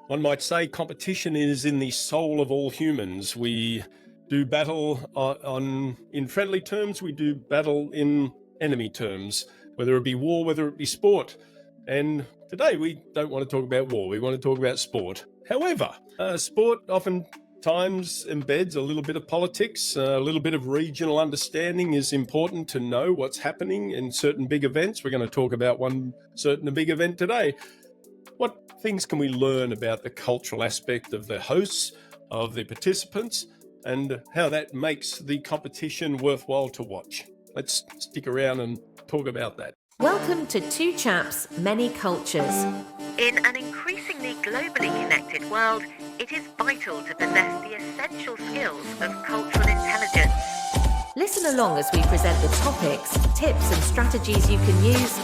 One might say competition is in the soul of all humans. We do battle in friendly terms, we do battle in enemy terms, whether it be war, whether it be sport. And today we don't want to talk about war, we want to talk about sport. However, sport oftentimes embeds a little bit of politics, a little bit of regional understanding is important to know what's happening in certain big events. We're going to talk about one certain big event today. What things can we learn about the cultural aspect of the hosts, of the participants, and how that makes the competition worthwhile to watch? Let's stick around and talk about that. Welcome to Two Chaps, Many Cultures. In an increasingly globally connected world, it is vital to possess the essential skills of cultural intelligence. Listen along as we present the topics, tips and strategies you can use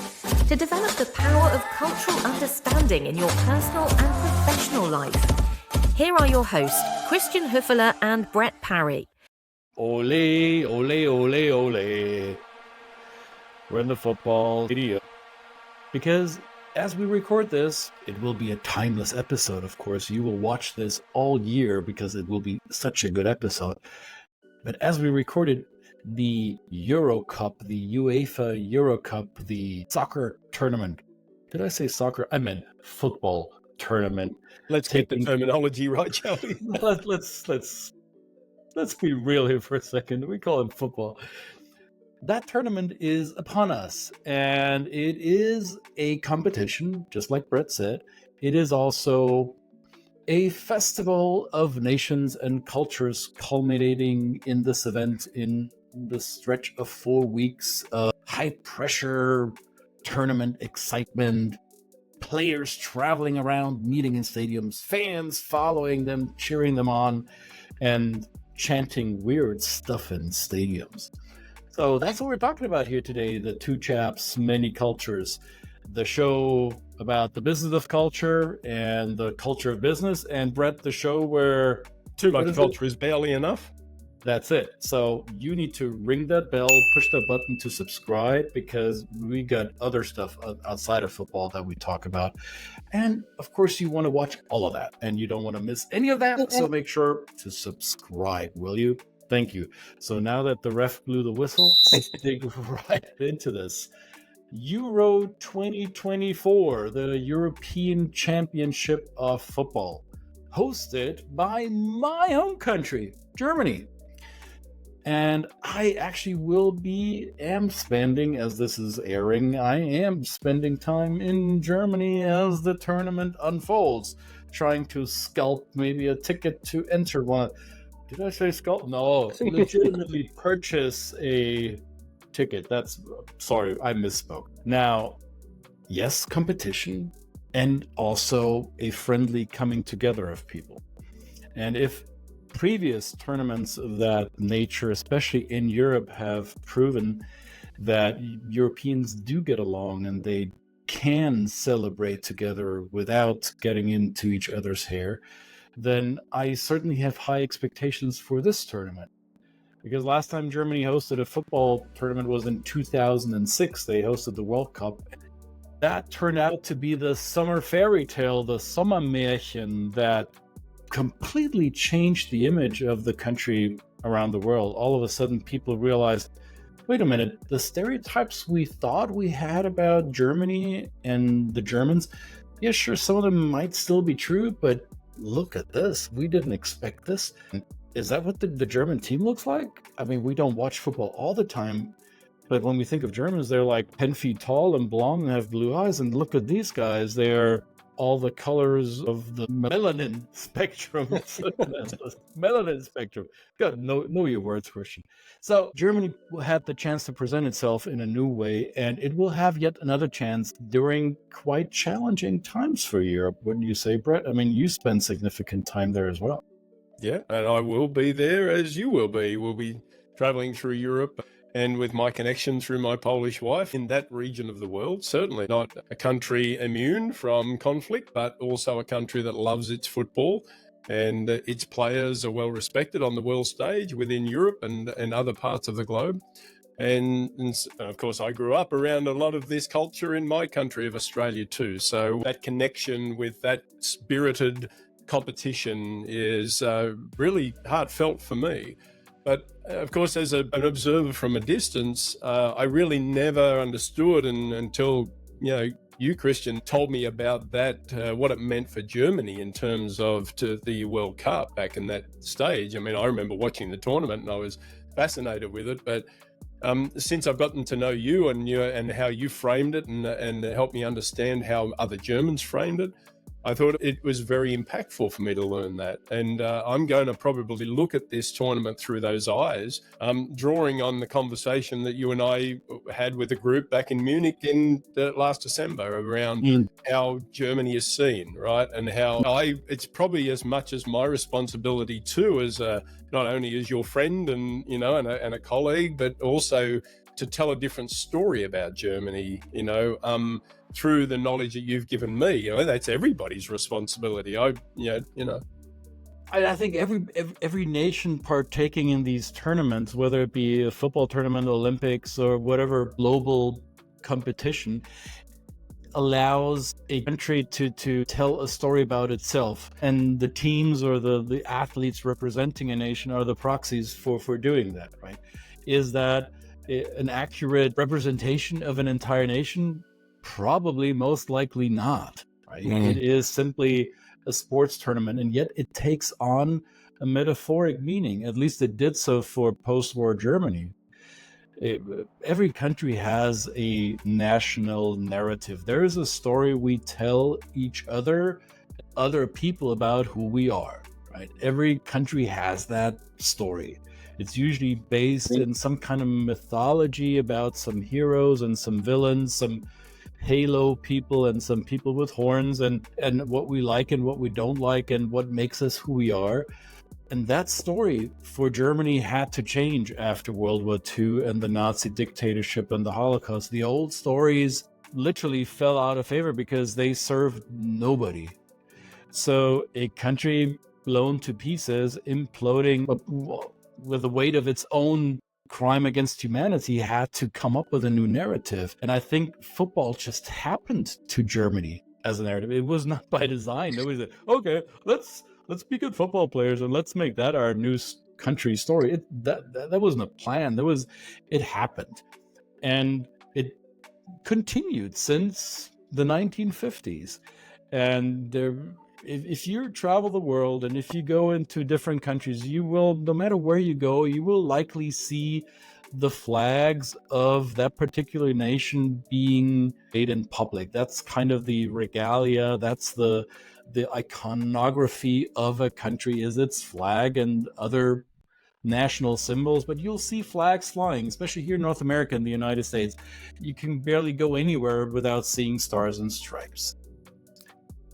to develop the power of cultural understanding in your personal and professional life. Here are your hosts, Höferle and Brett Parry. Ole, ole, ole, ole. We're in the football video. Because as we record this, it will be a timeless episode, of course. You will watch this all year because it will be such a good episode. But as we recorded, the Euro Cup, the UEFA Euro Cup, the soccer tournament. Did I say soccer? I meant football tournament. Let's get the terminology right, shall we? Let's be real here for a second. We call it football. That tournament is upon us, and it is a competition, just like Brett said. It is also a festival of nations and cultures culminating in this event in the stretch of 4 weeks of high-pressure tournament excitement, players traveling around, meeting in stadiums, fans following them, cheering them on, and chanting weird stuff in stadiums. So that's what we're talking about here today, the Two Chaps, Many Cultures, the show about the business of culture and the culture of business, and Brett, the show where too much culture is barely enough. That's it. So you need to ring that bell, push the button to subscribe, because we got other stuff outside of football that we talk about. And of course, you want to watch all of that, and you don't want to miss any of that. So make sure to subscribe, will you? Thank you. So now that the ref blew the whistle, let's dig right into this. Euro 2024, the European Championship of Football, hosted by my home country, Germany. And I actually am spending, as this is airing, I am spending time in Germany as the tournament unfolds, trying to scalp maybe a ticket to enter one. Did I say scalp? No, legitimately purchase a ticket. Sorry, I misspoke. Now, yes, competition, and also a friendly coming together of people. And if previous tournaments of that nature, especially in Europe, have proven that Europeans do get along and they can celebrate together without getting into each other's hair, then I certainly have high expectations for this tournament. Because last time Germany hosted a football tournament was in 2006. They hosted the World Cup. That turned out to be the summer fairy tale, the Sommermärchen, that completely changed the image of the country around the world. All of a sudden, people realized, wait a minute, the stereotypes we thought we had about Germany and the Germans, yeah, sure, some of them might still be true, but look at this. We didn't expect this. Is that what the German team looks like? I mean, we don't watch football all the time, but when we think of Germans, they're like 10 feet tall and blonde and have blue eyes. And look at these guys. They're all the colors of the melanin spectrum. Melanin spectrum. God, know your words, Christian. So Germany had the chance to present itself in a new way, and it will have yet another chance during quite challenging times for Europe, wouldn't you say, Brett? I mean, you spend significant time there as well. Yeah, and I will be there as you will be. We'll be traveling through Europe, and with my connection through my Polish wife in that region of the world, certainly not a country immune from conflict, but also a country that loves its football, and its players are well respected on the world stage within Europe and other parts of the globe. And of course, I grew up around a lot of this culture in my country of Australia too. So that connection with that spirited competition is really heartfelt for me. But of course, as an observer from a distance, I really never understood until, you, Christian, told me about that, what it meant for Germany in terms of to the World Cup back in that stage. I mean, I remember watching the tournament and I was fascinated with it. But since I've gotten to know you and how you framed it and helped me understand how other Germans framed it, I thought it was very impactful for me to learn that. And I'm going to probably look at this tournament through those eyes, drawing on the conversation that you and I had with a group back in Munich in last December around how Germany is seen, right? And how it's probably as much as my responsibility too, as not only as your friend and, and a colleague, but also to tell a different story about Germany, through the knowledge that you've given me. That's everybody's responsibility. I think every nation partaking in these tournaments, whether it be a football tournament, Olympics, or whatever global competition, allows a country to tell a story about itself. And the teams or the athletes representing a nation are the proxies for doing that, right? Is that an accurate representation of an entire nation? Probably, most likely not, right? It is simply a sports tournament, and yet it takes on a metaphoric meaning. At least it did so for post-war Germany. Every country has a national narrative. There is a story we tell each other people about who we are, right? Every country has that story. It's usually based in some kind of mythology about some heroes and some villains, some halo people and some people with horns, and what we like and what we don't like and what makes us who we are. And that story for Germany had to change after World War II and the Nazi dictatorship and the Holocaust. The old stories literally fell out of favor because they served nobody. So a country blown to pieces, imploding with the weight of its own crime against humanity, had to come up with a new narrative. And I think football just happened to Germany as a narrative. It was not by design. Nobody said, okay, let's be good football players and let's make that our new country story. That wasn't a plan. It happened. And it continued since the 1950s. And if you travel the world and if you go into different countries, you will, no matter where you go, you will likely see the flags of that particular nation being made in public. That's kind of the regalia. That's the iconography of a country, is its flag and other national symbols. But you'll see flags flying, especially here in North America and the United States. You can barely go anywhere without seeing stars and stripes.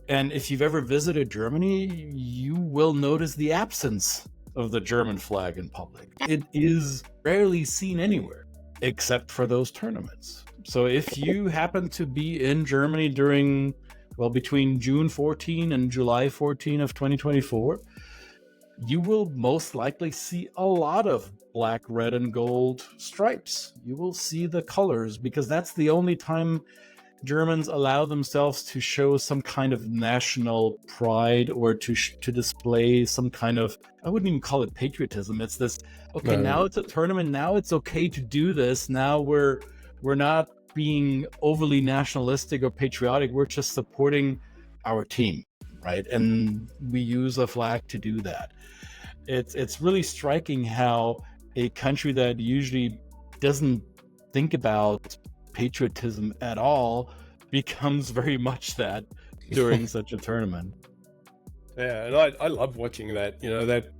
And if you've ever visited Germany, you will notice the absence of the German flag in public. It is rarely seen anywhere, except for those tournaments. So if you happen to be in Germany between June 14 and July 14 of 2024, you will most likely see a lot of black, red, and gold stripes. You will see the colors, because that's the only time Germans allow themselves to show some kind of national pride or to display some kind of, I wouldn't even call it patriotism. It's this, okay, now it's a tournament. Now it's okay to do this. Now we're not being overly nationalistic or patriotic. We're just supporting our team, right? And we use a flag to do that. It's really striking how a country that usually doesn't think about patriotism at all becomes very much that during such a tournament. Yeah, and I love watching that,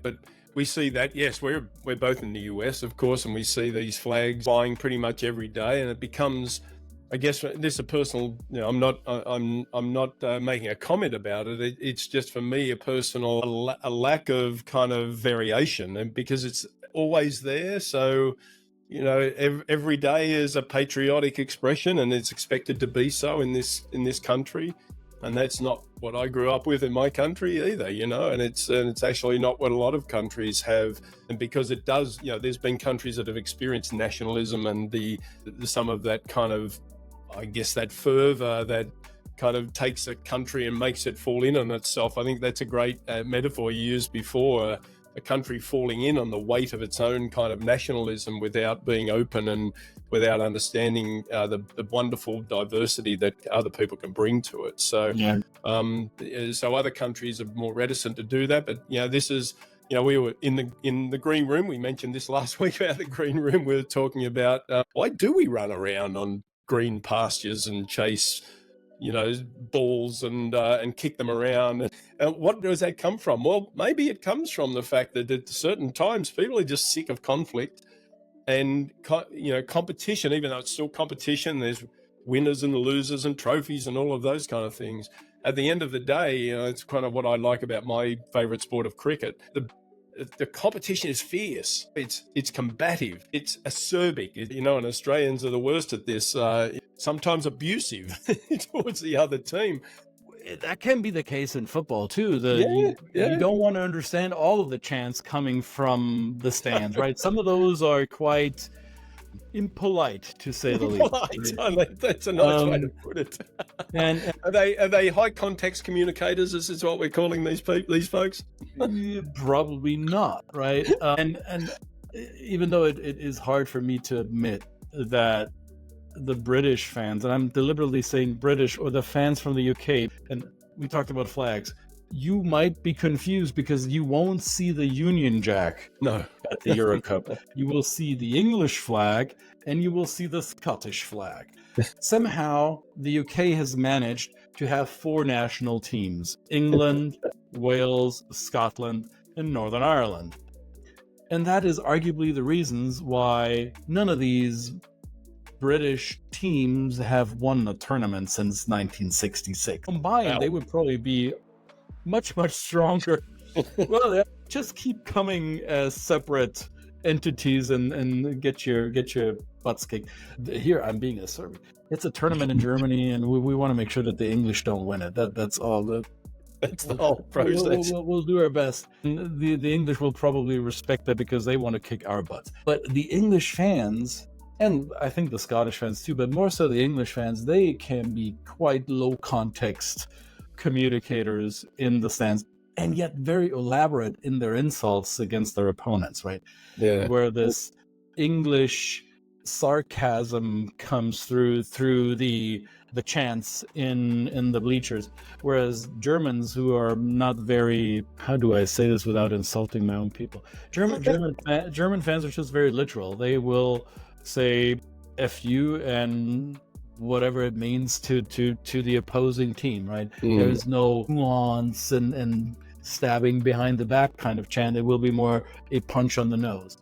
but we see that, yes, we're both in the US, of course, and we see these flags flying pretty much every day, and it becomes, I guess, this is a personal, I'm not making a comment about it. It's just, for me, a personal, a lack of kind of variation, and because it's always there. So, every day is a patriotic expression, and it's expected to be so in this country. And that's not what I grew up with in my country either, and it's actually not what a lot of countries have. And because it does, there's been countries that have experienced nationalism and the some of that kind of, I guess, that fervor that kind of takes a country and makes it fall in on itself. I think that's a great metaphor you used before, a country falling in on the weight of its own kind of nationalism without being open and without understanding the wonderful diversity that other people can bring to it. So, so other countries are more reticent to do that. But this is, we were in the green room. We mentioned this last week about the green room. We were talking about why do we run around on green pastures and chase balls and kick them around. And what does that come from? Well, maybe it comes from the fact that at certain times people are just sick of conflict and competition. Even though it's still competition, there's winners and losers and trophies and all of those kind of things. At the end of the day, it's kind of what I like about my favorite sport of cricket. The competition is fierce. It's combative. It's acerbic. And Australians are the worst at this. Sometimes abusive towards the other team. That can be the case in football too. You don't want to understand all of the chants coming from the stands, right? Some of those are quite impolite, to say the least. That's a nice way to put it. And are they high context communicators? This is what we're calling these folks. Probably not, right? And even though it is hard for me to admit that the British fans, and I'm deliberately saying British, or the fans from the UK, and we talked about flags, you might be confused because you won't see the Union Jack at the Euro Cup. You will see the English flag and you will see the Scottish flag. Somehow the UK has managed to have 4 national teams: England, Wales, Scotland, and Northern Ireland. And that is arguably the reasons why none of these British teams have won a tournament since 1966. Combined, they would probably be much, much stronger. Well, they just keep coming as separate entities and get your butts kicked. Here, I'm being acerbic. It's a tournament in Germany, and we want to make sure that the English don't win it. That's all. That's the whole process. We'll do our best. The English will probably respect that because they want to kick our butts. But the English fans, and I think the Scottish fans too, but more so the English fans, they can be quite low context communicators in the stands, and yet very elaborate in their insults against their opponents, right? Yeah. Where this English sarcasm comes through the chants in the bleachers, whereas Germans, who are not very, how do I say this without insulting my own people? German fans are just very literal. They will say F you and whatever it means to the opposing team, right? There's no nuance and stabbing behind the back kind of chant. It will be more a punch on the nose.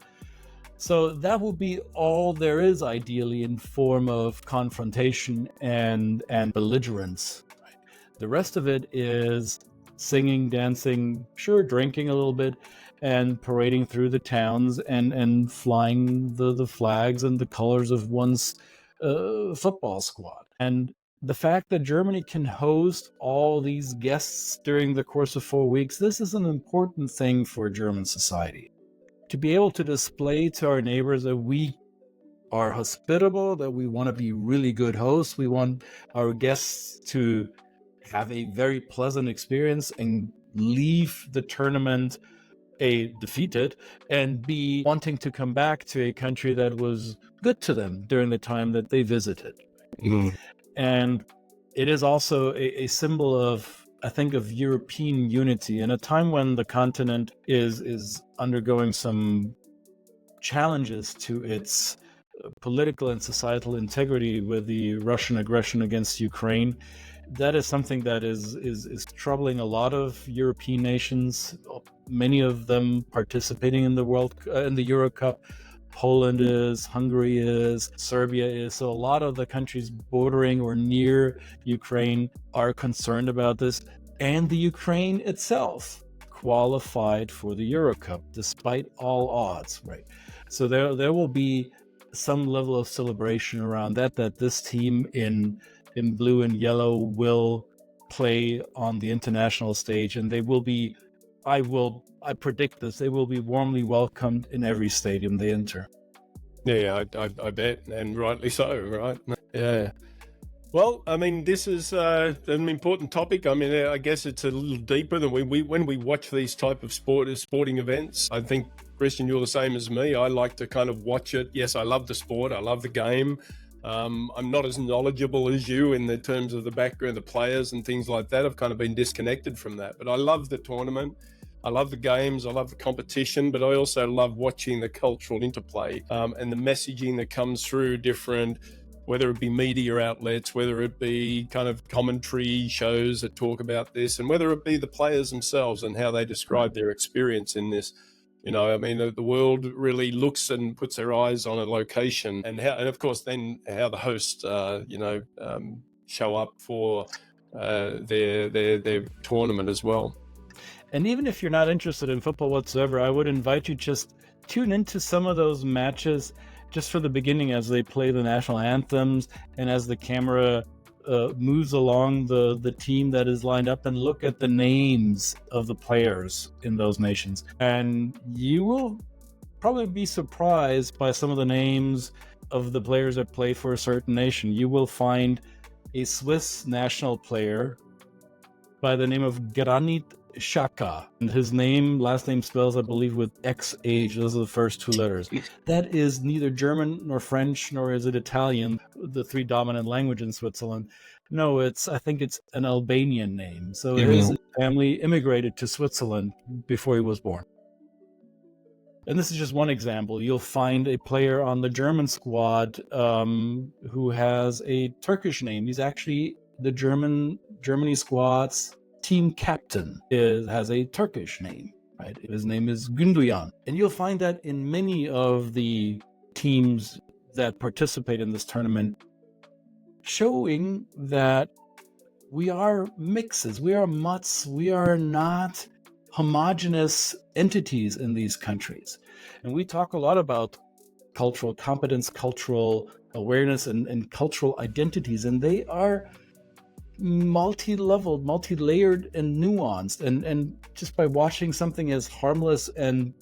So that will be all there is, ideally, in form of confrontation and belligerence. Right? The rest of it is singing, dancing, sure, drinking a little bit, and parading through the towns and flying the flags and the colors of one's football squad. And the fact that Germany can host all these guests during the course of 4 weeks, this is an important thing for German society. To be able to display to our neighbors that we are hospitable, that we want to be really good hosts, we want our guests to have a very pleasant experience and leave the tournament defeated and be wanting to come back to a country that was good to them during the time that they visited. And it is also a symbol of, I think, of European unity in a time when the continent is undergoing some challenges to its political and societal integrity with the Russian aggression against Ukraine. That is something that is troubling a lot of European nations, many of them participating in the Euro Cup. Poland is, Hungary is, Serbia is. So a lot of the countries bordering or near Ukraine are concerned about this. And the Ukraine itself qualified for the Euro Cup despite all odds, right? So there will be some level of celebration around that this team in blue and yellow will play on the international stage, and they will be, I predict this, they will be warmly welcomed in every stadium they enter. Yeah, I bet, and rightly so, right? Yeah. Well, I mean, this is an important topic. I mean, I guess it's a little deeper than when we watch these type of sporting events. I think, Christian, you're the same as me. I like to kind of watch it. Yes, I love the sport. I love the game. I'm not as knowledgeable as you in the terms of the background, the players and things like that. I've kind of been disconnected from that. But I love the tournament. I love the games. I love the competition. But I also love watching the cultural interplay and the messaging that comes through different, whether it be media outlets, whether it be kind of commentary shows that talk about this, and whether it be the players themselves and how they describe their experience in this. You know, I mean, the world really looks and puts their eyes on a location, and of course, then how the hosts, show up for their tournament as well. And even if you're not interested in football whatsoever, I would invite you just tune into some of those matches just for the beginning as they play the national anthems and as the camera moves along the team that is lined up, and look at the names of the players in those nations. And you will probably be surprised by some of the names of the players that play for a certain nation. You will find a Swiss national player by the name of Granit Xhaka, and his last name spells, I believe, with XH. Those are the first two letters. That is neither German nor French, nor is it Italian, the three dominant languages in Switzerland. No, I think it's an Albanian name. So his family immigrated to Switzerland before he was born. And this is just one example. You'll find a player on the German squad who has a Turkish name. He's actually the Germany squad's team captain, has a Turkish name, right? His name is Gündoğan. And you'll find that in many of the teams that participate in this tournament, showing that we are mixes, we are mutts, we are not homogenous entities in these countries. And we talk a lot about cultural competence, cultural awareness, and cultural identities, and they are multi-leveled, multi-layered, and nuanced. And just by watching something as harmless and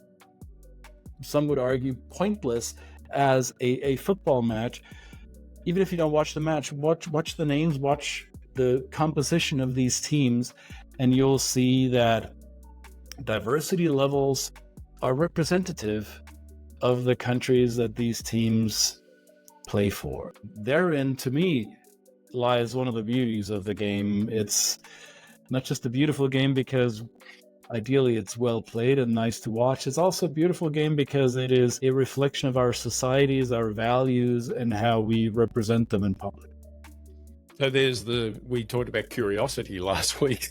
some would argue pointless as a football match, even if you don't watch the match, watch the names, watch the composition of these teams, and you'll see that diversity levels are representative of the countries that these teams play for. Therein, to me, lies one of the beauties of the game. It's not just a beautiful game because ideally it's well played and nice to watch. It's also a beautiful game because it is a reflection of our societies, our values, and how we represent them in public. So we talked about curiosity last week.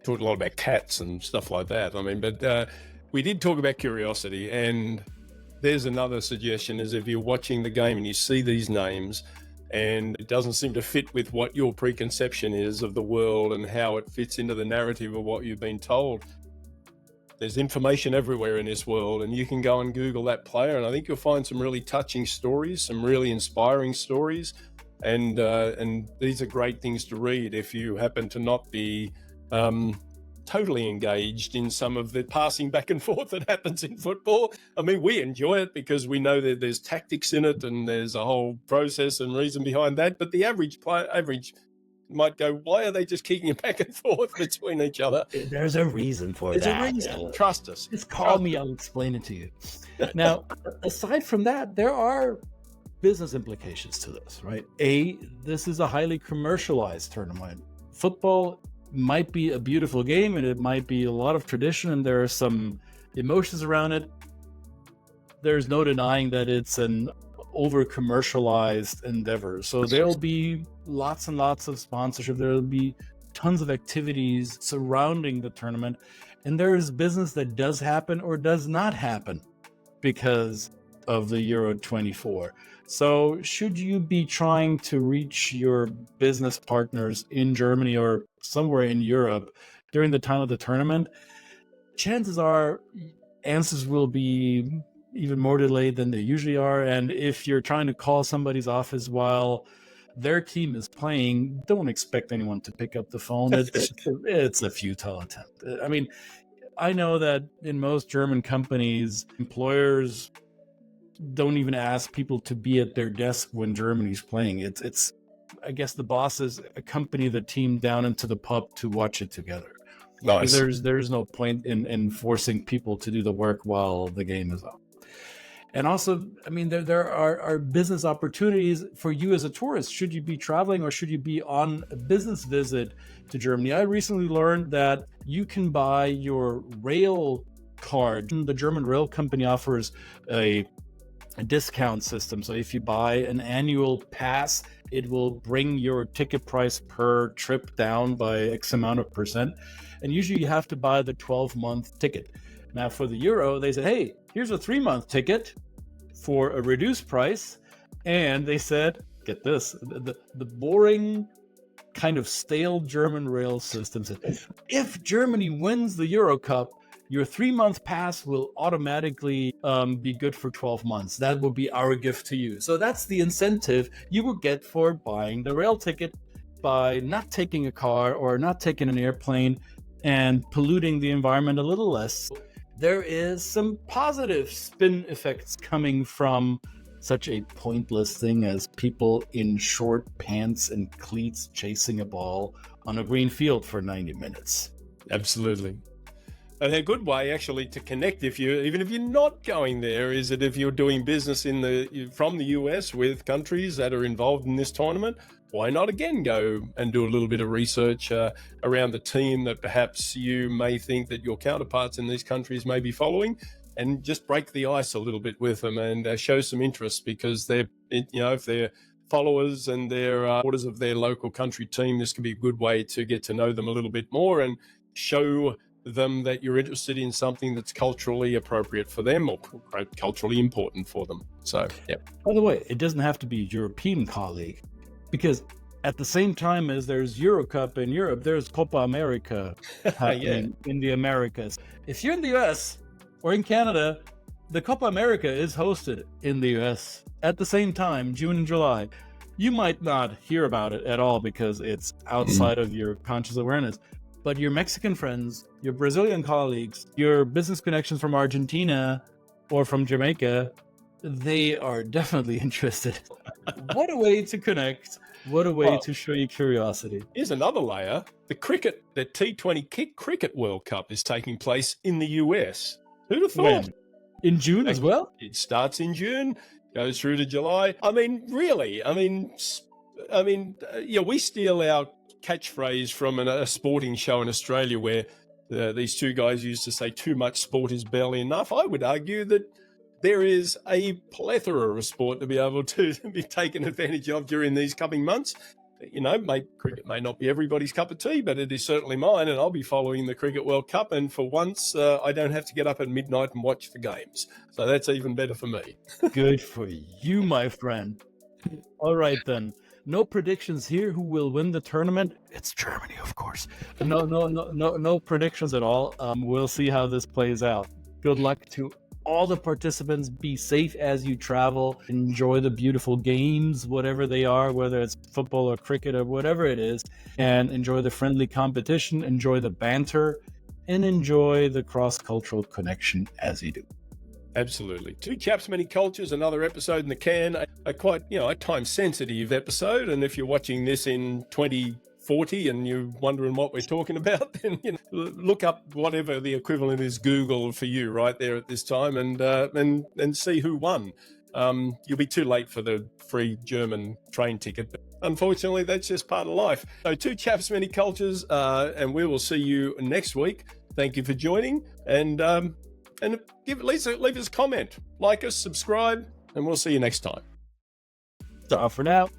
Talked a lot about cats and stuff like that. I mean, but we did talk about curiosity, and there's another suggestion: is if you're watching the game and you see these names and it doesn't seem to fit with what your preconception is of the world and how it fits into the narrative of what you've been told, there's information everywhere in this world, and you can go and Google that player, and I think you'll find some really touching stories, some really inspiring stories, and these are great things to read if you happen to not be totally engaged in some of the passing back and forth that happens in football. I mean, we enjoy it because we know that there's tactics in it and there's a whole process and reason behind that. But the average might go, why are they just kicking it back and forth between each other? There's a reason for that. There's a reason. Trust us. Just call me, I'll explain it to you. Now, aside from that, there are business implications to this, right? This is a highly commercialized tournament. Football might be a beautiful game and it might be a lot of tradition and there are some emotions around it. There's no denying that it's an over commercialized endeavor. So there'll be lots and lots of sponsorship. There'll be tons of activities surrounding the tournament. And there is business that does happen or does not happen because of the Euro 24. So should you be trying to reach your business partners in Germany or somewhere in Europe during the time of the tournament, chances are answers will be even more delayed than they usually are. And if you're trying to call somebody's office while their team is playing, don't expect anyone to pick up the phone. It's a futile attempt. I mean, I know that in most German companies, employers don't even ask people to be at their desk when Germany's playing. It's I guess the bosses accompany the team down into the pub to watch it together. Nice. There's no point in forcing people to do the work while the game is on. And also, I mean, there are business opportunities for you as a tourist. Should you be traveling or should you be on a business visit to Germany? I recently learned that you can buy your rail card. The German rail company offers a discount system. So if you buy an annual pass, it will bring your ticket price per trip down by X amount of percent. And usually you have to buy the 12-month ticket. Now for the Euro, they said, hey, here's a 3-month ticket for a reduced price. And they said, get this, the boring kind of stale German rail system said, if Germany wins the Euro Cup, your 3-month pass will automatically be good for 12 months. That will be our gift to you. So that's the incentive you will get for buying the rail ticket by not taking a car or not taking an airplane and polluting the environment a little less. There is some positive spin effects coming from such a pointless thing as people in short pants and cleats chasing a ball on a green field for 90 minutes. Absolutely. And a good way actually to connect, even if you're not going there, is that if you're doing business from the US with countries that are involved in this tournament, why not again go and do a little bit of research around the team that perhaps you may think that your counterparts in these countries may be following, and just break the ice a little bit with them and show some interest, because if they're followers and they're supporters of their local country team, this can be a good way to get to know them a little bit more and show them that you're interested in something that's culturally appropriate for them or culturally important for them. So, yeah. By the way, it doesn't have to be a European colleague, because at the same time as there's Euro Cup in Europe, there's Copa America happening in the Americas. If you're in the US or in Canada, the Copa America is hosted in the US at the same time, June and July. You might not hear about it at all because it's outside of your conscious awareness. But your Mexican friends, your Brazilian colleagues, your business connections from Argentina or from Jamaica, they are definitely interested. What a way to connect. What a way to show your curiosity. Here's another layer. The T20 Cricket World Cup is taking place in the US. Who'd have thought? When? In June as well? It starts in June, goes through to July. I mean, really, we steal our catchphrase from a sporting show in Australia where these two guys used to say too much sport is barely enough. I would argue that there is a plethora of sport to be able to be taken advantage of during these coming months. Cricket may not be everybody's cup of tea, but it is certainly mine, and I'll be following the Cricket World Cup, and for once I don't have to get up at midnight and watch the games. So that's even better for me. Good for you, my friend. All right then. No predictions here. Who will win the tournament? It's Germany, of course. No predictions at all. We'll see how this plays out. Good luck to all the participants. Be safe as you travel. Enjoy the beautiful games, whatever they are, whether it's football or cricket or whatever it is, and enjoy the friendly competition, enjoy the banter, and enjoy the cross-cultural connection as you do. Absolutely. Two Chaps, Many Cultures, another episode in the can. A quite, a time-sensitive episode. And if you're watching this in 2040 and you're wondering what we're talking about, then look up whatever the equivalent is Google for you right there at this time, and see who won. You'll be too late for the free German train ticket. But unfortunately, that's just part of life. So Two Chaps, Many Cultures, and we will see you next week. Thank you for joining, and leave us a comment, like us, subscribe, and we'll see you next time. So for now.